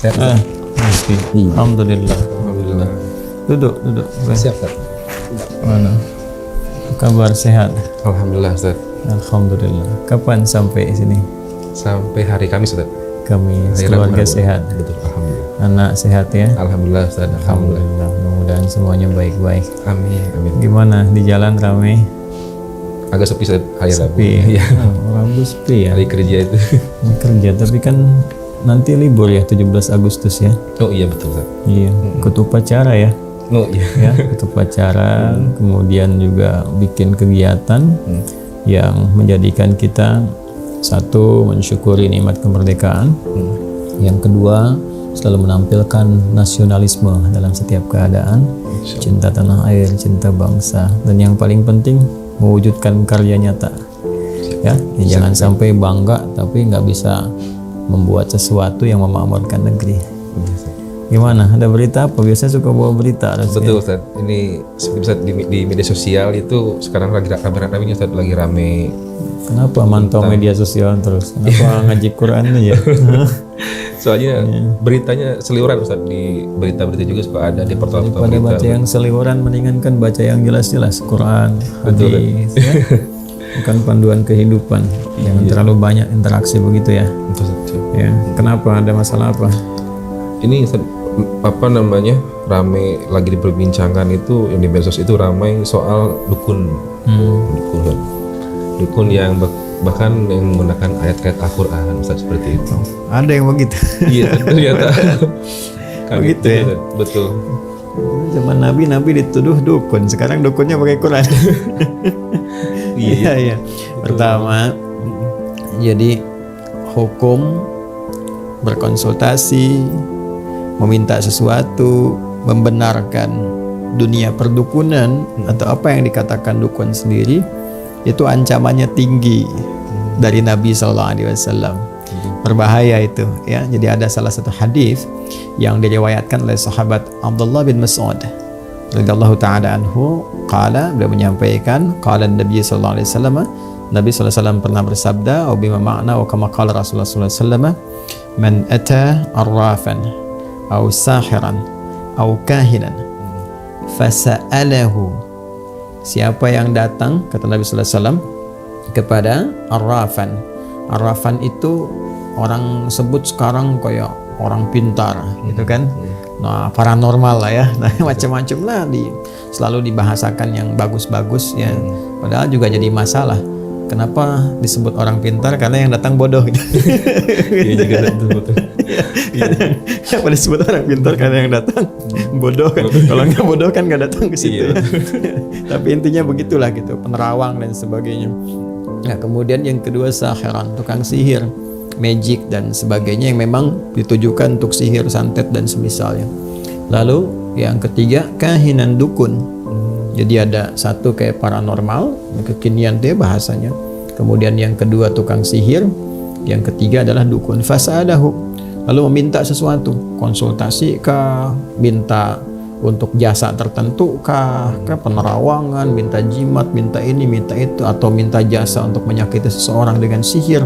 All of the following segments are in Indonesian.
Mesti. Alhamdulillah. Alhamdulillah. Duduk. Siap, Ustaz. Mana? Kabar sehat? Alhamdulillah, Ustaz. Alhamdulillah. Kapan sampai sini? Sampai hari Kamis, Ustaz. Kamis. Hari Keluarga Rabu. sehat? Betul, alhamdulillah. Anak sehat ya? Alhamdulillah, Ustaz. Alhamdulillah. Alhamdulillah. Mudah-mudahan semuanya baik-baik. Amin, amin. Gimana di jalan ramai? Agak sepi, Ustaz, hari Rabu. Sepi. Iya. Rabu sepi ya. Hari kerja itu. Kerja tapi kan nanti libur ya 17 Agustus ya. Oh iya, betul, Ustaz. Iya. Ikut upacara ya. Oh iya. Ya, ikut upacara, kemudian juga bikin kegiatan yang menjadikan kita satu mensyukuri nikmat kemerdekaan, yang kedua selalu menampilkan nasionalisme dalam setiap keadaan, cinta tanah air, cinta bangsa, dan yang paling penting mewujudkan karya nyata. Ya, jangan sampai bangga tapi nggak bisa membuat sesuatu yang memakmurkan negeri. Gimana? Ada berita apa? Biasanya suka bawa berita. Betul, Ustaz. Ini seperti Ustaz di media sosial itu sekarang lagi rame-ramenya, Ustaz, lagi rame. Kenapa mantau media sosial terus? Kenapa ngaji Quran aja? Soalnya beritanya seliuran, Ustaz. Di berita-berita juga suka ada di portal-portal Pada berita. baca yang seliuran mendingan kan baca yang jelas-jelas, Quran, hadis, ya. Bukan panduan kehidupan. Jangan terlalu banyak interaksi begitu ya. Betul, Ustaz. Ya. Kenapa? Ada masalah apa? Ini Ustaz, apa namanya, rame lagi diperbincangkan itu yang di medsos itu ramai soal dukun. Dukun yang bahkan yang menggunakan ayat-ayat Al-Quran, Ustaz, seperti itu. Ada yang begitu. Iya, ternyata. Begitu ya? Betul. Zaman Nabi dituduh dukun, sekarang dukunnya pakai Quran. Iya. Pertama, jadi hukum berkonsultasi, meminta sesuatu, membenarkan dunia perdukunan atau apa yang dikatakan dukun sendiri, itu ancamannya tinggi dari Nabi SAW. Berbahaya itu ya. Jadi ada salah satu hadis yang diriwayatkan oleh sahabat Abdullah bin Mas'ud radhiyallahu taala anhu, beliau menyampaikan, qala Nabi sallallahu alaihi wasallam, Nabi sallallahu alaihi wasallam pernah bersabda, "Wa bima ma'na wa kama qala Rasulullah sallallahu alaihi wasallam, man ata arrafan aw sahiran aw kahinan fasa'alahu." Siapa yang datang, kata Nabi sallallahu alaihi wasallam, kepada arrafan. Arrafan itu orang sebut sekarang kayak orang pintar gitu kan. Nah, paranormal lah ya. Nah, macam-macam lah selalu dibahasakan yang bagus-bagus ya. Padahal juga jadi masalah. Kenapa disebut orang pintar? Karena yang datang bodoh gitu. Iya juga betul. Kenapa disebut orang pintar? Karena yang datang bodoh kan. Kalau nggak bodoh kan nggak datang ke situ. Iya. Tapi intinya begitulah gitu, penerawang dan sebagainya. Nah, kemudian yang kedua sahiran, tukang sihir, magic dan sebagainya yang memang ditujukan untuk sihir, santet dan semisalnya. Lalu yang ketiga kahinan, dukun. Jadi ada satu kayak paranormal, kekinian dia bahasanya. Kemudian yang kedua tukang sihir, yang ketiga adalah dukun. Fasadahu, lalu meminta sesuatu, konsultasi kah, minta untuk jasa tertentu kah, penerawangan, minta jimat, minta ini, minta itu, atau minta jasa untuk menyakiti seseorang dengan sihir,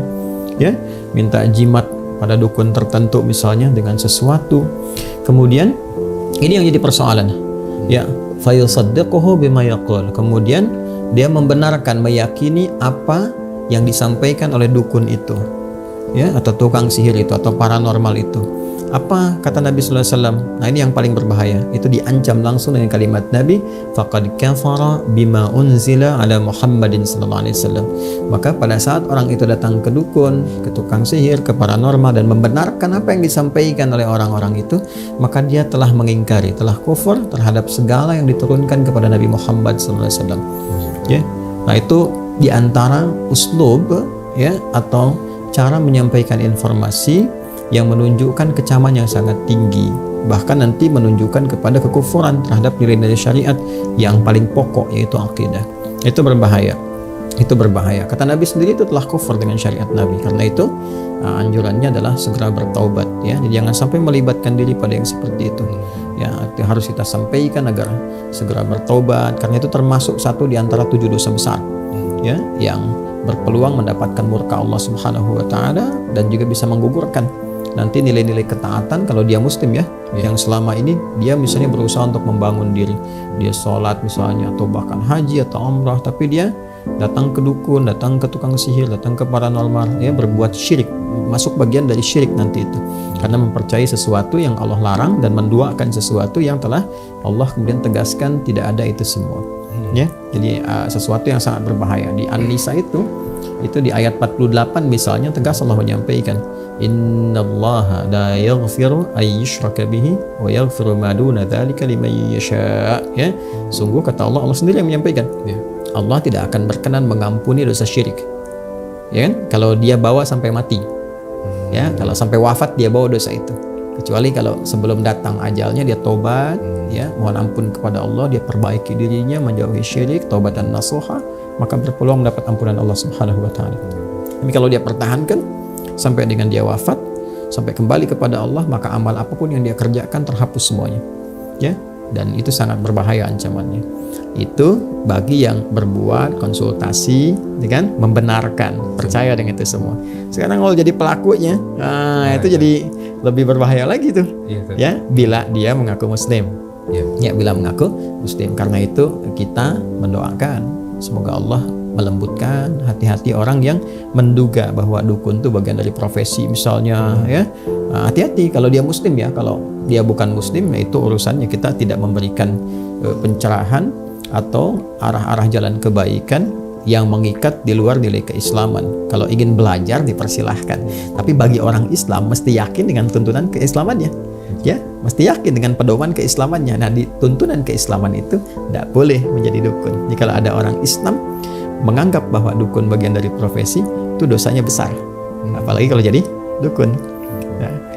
ya, minta jimat pada dukun tertentu misalnya dengan sesuatu. Kemudian ini yang jadi persoalan, ya, fayusaddiquhu bima yaqul. Kemudian dia membenarkan, meyakini apa yang disampaikan oleh dukun itu, ya, atau tukang sihir itu, atau paranormal itu. Apa kata Nabi sallallahu alaihi wasallam? Nah, ini yang paling berbahaya. Itu diancam langsung dengan kalimat Nabi, faqad kafara bima unzila ala Muhammadin sallallahu alaihi wasallam. Maka pada saat orang itu datang ke dukun, ke tukang sihir, ke paranormal dan membenarkan apa yang disampaikan oleh orang-orang itu, maka dia telah mengingkari, telah kufur terhadap segala yang diturunkan kepada Nabi Muhammad sallallahu alaihi wasallam. Ya. Nah, itu diantara uslub, ya, atau cara menyampaikan informasi yang menunjukkan kecaman yang sangat tinggi, bahkan nanti menunjukkan kepada kekufuran terhadap nilai-nilai syariat yang paling pokok, yaitu akidah. Itu berbahaya. Kata Nabi sendiri itu telah kufur dengan syariat Nabi. Karena itu anjurannya adalah segera bertaubat, ya. Jadi jangan sampai melibatkan diri pada yang seperti itu. Ya, itu harus kita sampaikan agar segera bertaubat, karena itu termasuk satu di antara 7 dosa besar, ya, yang berpeluang mendapatkan murka Allah Subhanahu wa taala dan juga bisa menggugurkan nanti nilai-nilai ketaatan kalau dia muslim ya, yang selama ini dia misalnya berusaha untuk membangun diri, dia sholat misalnya atau bahkan haji atau umrah, tapi dia datang ke dukun, datang ke tukang sihir, datang ke paranormal, ya berbuat syirik, masuk bagian dari syirik nanti itu, karena mempercayai sesuatu yang Allah larang dan menduakan sesuatu yang telah Allah kemudian tegaskan tidak ada itu semua. Ya, jadi sesuatu yang sangat berbahaya. Di An-Nisa itu di ayat 48 misalnya tegas Allah menyampaikan, innallaha la yaghfiru ay yushraka bihi wa yaghfiru ma duna dzalika liman yasha. Ya, sungguh kata Allah sendiri yang menyampaikan. Allah tidak akan berkenan mengampuni dosa syirik. Ya kan? Kalau dia bawa sampai mati. Ya, kalau sampai wafat dia bawa dosa itu. Kecuali kalau sebelum datang ajalnya dia tobat, ya, mohon ampun kepada Allah, dia perbaiki dirinya, menjauhi syirik, taubatan nasuha, maka berpeluang mendapat ampunan Allah Subhanahu wa taala. Tapi kalau dia pertahankan sampai dengan dia wafat, sampai kembali kepada Allah, maka amal apapun yang dia kerjakan terhapus semuanya. Ya, dan itu sangat berbahaya ancamannya. Itu bagi yang berbuat konsultasi, ya kan, membenarkan, percaya dengan itu semua. Sekarang kalau jadi pelakunya, itu jadi lebih berbahaya lagi tuh. Ya, bila dia mengaku muslim. Ya, bila mengaku muslim. Karena itu kita mendoakan semoga Allah melembutkan hati-hati orang yang menduga bahwa dukun itu bagian dari profesi misalnya, ya. Hati-hati kalau dia muslim ya. Kalau dia bukan muslim, ya itu urusannya, kita tidak memberikan pencerahan atau arah-arah jalan kebaikan yang mengikat di luar nilai keislaman. Kalau ingin belajar dipersilahkan, tapi bagi orang Islam mesti yakin dengan tuntunan keislamannya, ya, mesti yakin dengan pedoman keislamannya. Nah, di tuntunan keislaman itu tidak boleh menjadi dukun. Jadi kalau ada orang Islam menganggap bahwa dukun bagian dari profesi, itu dosanya besar, apalagi kalau jadi dukun.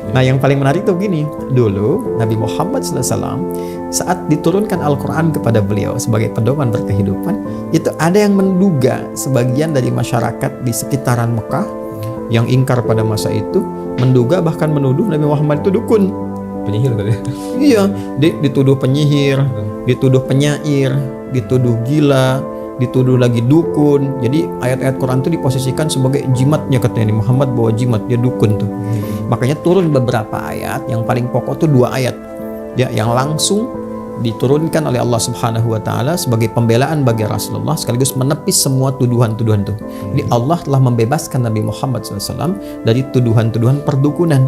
Nah, yang paling menarik tuh gini, dulu Nabi Muhammad SAW saat diturunkan Al-Quran kepada beliau sebagai pedoman berkehidupan, itu ada yang menduga, sebagian dari masyarakat di sekitaran Mekah yang ingkar pada masa itu, menduga bahkan menuduh Nabi Muhammad itu dukun. Penyihir tadi. Iya, dituduh penyihir, dituduh penyair, dituduh gila, dituduh lagi dukun. Jadi ayat-ayat Quran itu diposisikan sebagai jimatnya, katanya Muhammad bawa jimat, dia dukun tuh. Makanya turun beberapa ayat, yang paling pokok tuh 2 ayat ya, yang langsung diturunkan oleh Allah Subhanahu wa taala sebagai pembelaan bagi Rasulullah, sekaligus menepis semua tuduhan-tuduhan tuh. Jadi Allah telah membebaskan Nabi Muhammad SAW dari tuduhan-tuduhan perdukunan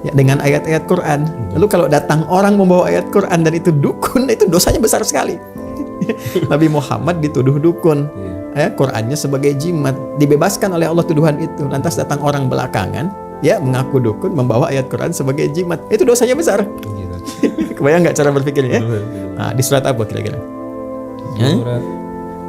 ya, dengan ayat-ayat Quran. Lalu kalau datang orang membawa ayat Quran dan itu dukun, itu dosanya besar sekali. Nabi Muhammad dituduh dukun, ya, Qurannya sebagai jimat, dibebaskan oleh Allah tuduhan itu. Lantas datang orang belakangan, ya, mengaku dukun, membawa ayat Quran sebagai jimat, itu dosanya besar. Kebayang nggak cara berpikirnya? Ya? Nah, di surat apa kira-kira?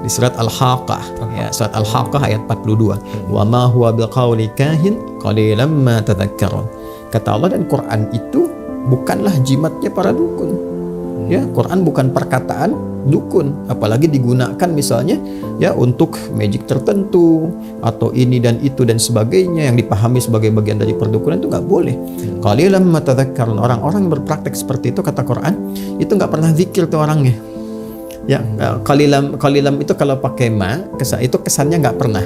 Di surat Al-Haqqah, ya, surat Al-Haqqah ayat 42. Wa ma huwa biqauli kahin qalilan ma tadhakkarun. Kata Allah, dan Quran itu bukanlah jimatnya para dukun. Ya, Quran bukan perkataan dukun, apalagi digunakan misalnya ya untuk magic tertentu atau ini dan itu dan sebagainya yang dipahami sebagai bagian dari perdukunan, itu nggak boleh. Qalilan ma tadhakkarun. Orang-orang yang berpraktek seperti itu, kata Quran, itu nggak pernah zikir tuh orangnya. Ya, qalilan itu kalau pakai ma, itu kesannya nggak pernah.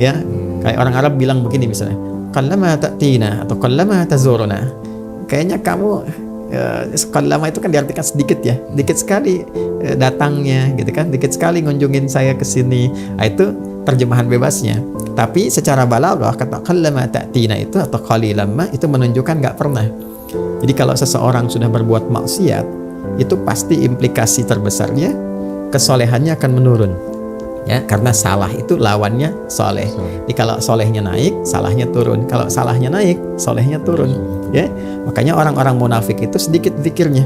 Ya, kayak orang Arab bilang begini misalnya, qallama ta'tina atau qallama tazuruna. Kayaknya kamu lama itu kan diartikan sedikit ya, dikit sekali datangnya gitu kan, dikit sekali ngunjungin saya ke sini. Nah, itu terjemahan bebasnya. Tapi secara balaghah kata qallama ta'tina itu atau qalilan ma itu menunjukkan nggak pernah. Jadi kalau seseorang sudah berbuat maksiat, itu pasti implikasi terbesarnya kesolehannya akan menurun. Ya, karena salah itu lawannya soleh. Jadi kalau solehnya naik, salahnya turun. Kalau salahnya naik, solehnya turun. Ya, makanya orang-orang munafik itu sedikit zikirnya.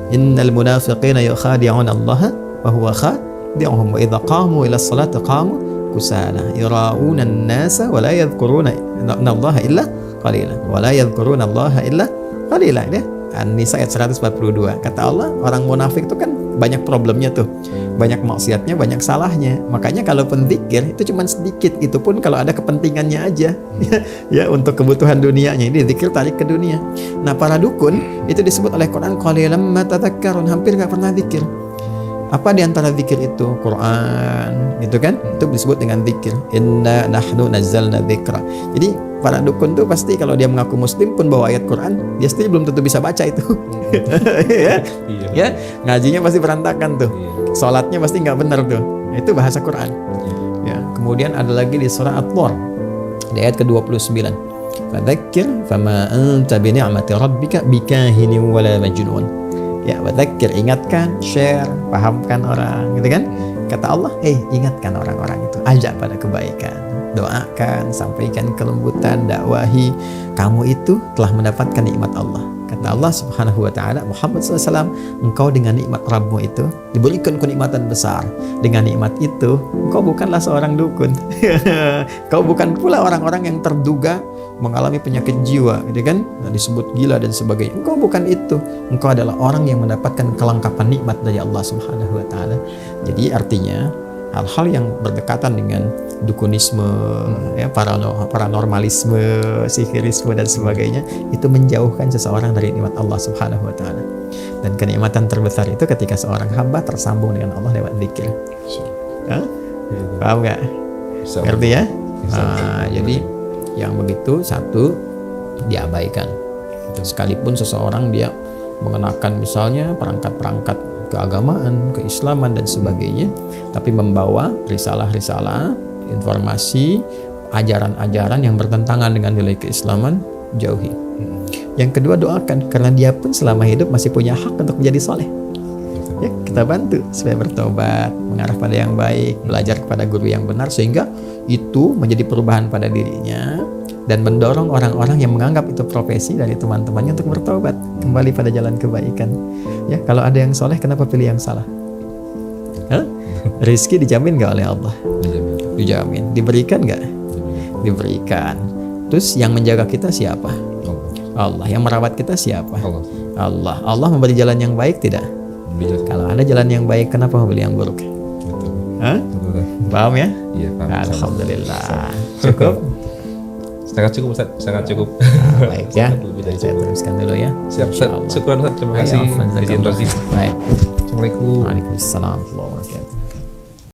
Innal munafiqina yukhadi'una Allah wa huwa khadi'uhum wa idza qamu ila sholati qamu kusala yura'una an-nasa wa la yadhkuruna Allah illa qalila wa la yadhkuruna Allah illa qalila. Ya, An-Nisa ayat 142. Kata Allah, orang munafik itu kan banyak problemnya tuh, banyak maksiatnya, banyak salahnya. Makanya kalaupun zikir itu cuma sedikit, itu pun kalau ada kepentingannya aja, ya untuk kebutuhan dunianya. Ini zikir tarik ke dunia. Nah, para dukun itu disebut oleh Quran qalilan ma tadhakkarun, hampir nggak pernah zikir. Apa di antara zikir itu? Quran, gitu kan? Itu disebut dengan zikir. Inna nahnu nazzalna dzikra. Jadi para dukun tuh pasti kalau dia mengaku muslim pun bawa ayat Quran, dia sendiri belum tentu bisa baca itu. Ya, Iya. ya, ngajinya pasti berantakan tuh. Salatnya pasti nggak benar tuh. Itu bahasa Quran. Ya, kemudian ada lagi di surah At-Tur di ayat ke-29. Fadzakir fama anta bi ni'mati rabbika bikahinin wala majnun. Ya, fadzakir, ingatkan, share, pahamkan orang, gitu kan? Kata Allah, ingatkan orang-orang itu, ajak pada kebaikan, doakan, sampaikan kelembutan, dakwahi. Kamu itu telah mendapatkan nikmat Allah. Kata Allah Subhanahu wa taala, Muhammad SAW, engkau dengan nikmat Rabbmu itu diberikan kenikmatan besar. Dengan nikmat itu, engkau bukanlah seorang dukun. Kau bukan pula orang-orang yang terduga mengalami penyakit jiwa, gitu kan? Disebut gila dan sebagainya. Engkau bukan itu. Engkau adalah orang yang mendapatkan kelengkapan nikmat dari Allah Subhanahu wa taala. Jadi artinya hal-hal yang berdekatan dengan dukunisme, ya, paranormalisme, sihirisme dan sebagainya itu menjauhkan seseorang dari nikmat Allah Subhanahu wa taala. Dan kenikmatan terbesar itu ketika seorang hamba tersambung dengan Allah lewat zikir. Hah? Paham nggak? Ngerti ya? Jadi yang begitu satu diabaikan. Sekalipun seseorang dia mengenakan misalnya perangkat-perangkat keagamaan, keislaman dan sebagainya, tapi membawa risalah-risalah, informasi, ajaran-ajaran yang bertentangan dengan nilai keislaman, jauhi. Yang kedua, doakan, karena dia pun selama hidup masih punya hak untuk menjadi soleh. Ya, kita bantu supaya bertobat, mengarah pada yang baik, belajar kepada guru yang benar, sehingga itu menjadi perubahan pada dirinya dan mendorong orang-orang yang menganggap itu profesi dari teman-temannya untuk bertobat kembali pada jalan kebaikan. Ya, kalau ada yang soleh, kenapa pilih yang salah? Rizki dijamin gak oleh Allah? Dijamin. Diberikan gak? Diberikan. Terus yang menjaga kita siapa? Allah. Yang merawat kita siapa? Allah. Allah memberi jalan yang baik tidak? Kalau ada jalan yang baik, kenapa membeli yang buruk? Paham ya? Iya, paham. Alhamdulillah. Cukup? Sangat cukup, Ustaz. Sangat cukup. Baik ya. Saya teruskan dulu ya. Siap, Ustaz. Syukur, Ustaz. Terima kasih. Baik. Baik. Assalamualaikum. Waalaikumsalam.